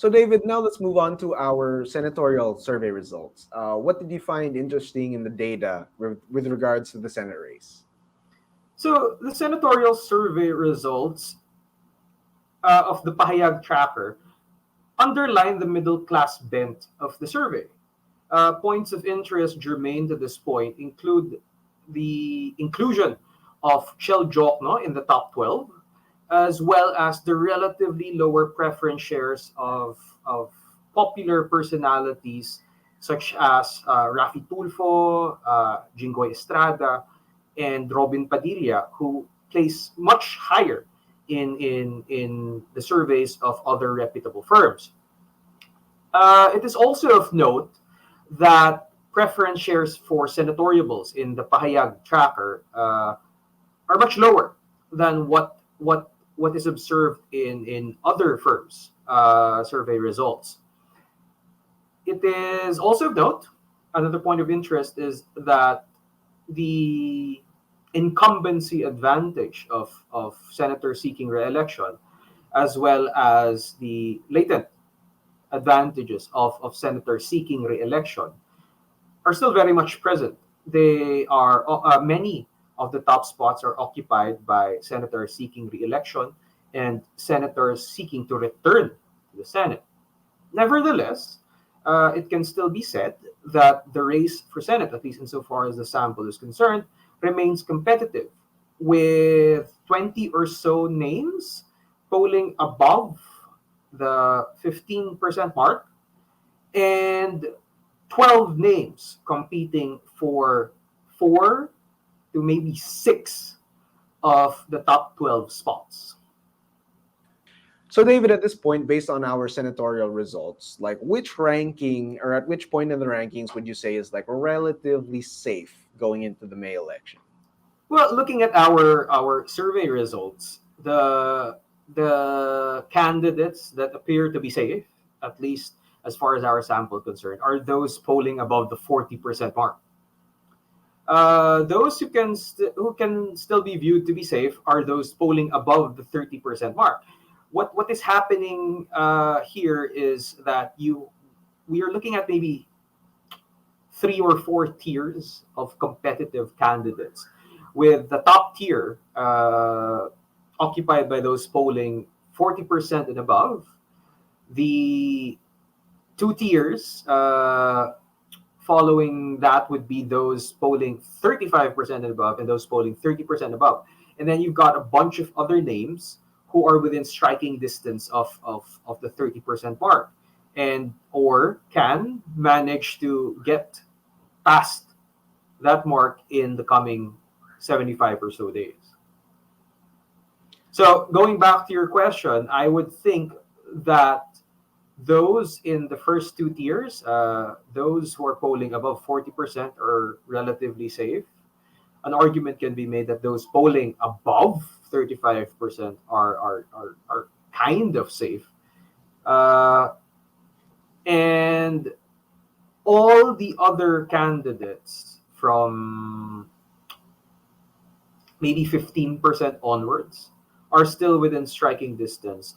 So, David, now let's move on to our senatorial survey results. What did you find interesting in the data with regards to the Senate race? So the senatorial survey results of the Pahayag tracker underline the middle class bent of the survey. Points of interest germane to this point include the inclusion of Shell Jokno in the top 12, as well as the relatively lower preference shares of popular personalities such as Rafi Tulfo, Jingoy Estrada, and Robin Padilla, who place much higher in the surveys of other reputable firms. It is also of note that preference shares for senatoriables in the Pahayag tracker are much lower than what is observed in other firms' survey results. It is also of note, another point of interest is that the incumbency advantage of senators seeking re-election, as well as the latent advantages of senators seeking re-election, are still very much present. They are many of the top spots are occupied by senators seeking re-election and senators seeking to return to the Senate. Nevertheless, it can still be said that the race for Senate, at least insofar as the sample is concerned, remains competitive, with 20 or so names polling above the 15% mark and 12 names competing for 4 to maybe 6 of the top 12 spots. So, David, at this point, based on our senatorial results, like which ranking or at which point in the rankings would you say is like relatively safe going into the May election? Well, looking at our survey results, the candidates that appear to be safe, at least as far as our sample is concerned, are those polling above the 40% mark. Those who can still be viewed to be safe are those polling above the 30% mark. What is happening here is that we are looking at maybe 3 or 4 tiers of competitive candidates, with the top tier occupied by those polling 40% and above. The 2 tiers following that would be those polling 35% and above and those polling 30% above. And then you've got a bunch of other names who are within striking distance of the 30% mark, and or can manage to get past that mark in the coming 75 or so days. So going back to your question, I would think that those in the first 2 tiers, those who are polling above 40% are relatively safe. An argument can be made that those polling above 35% are kind of safe. And all the other candidates from maybe 15% onwards are still within striking distance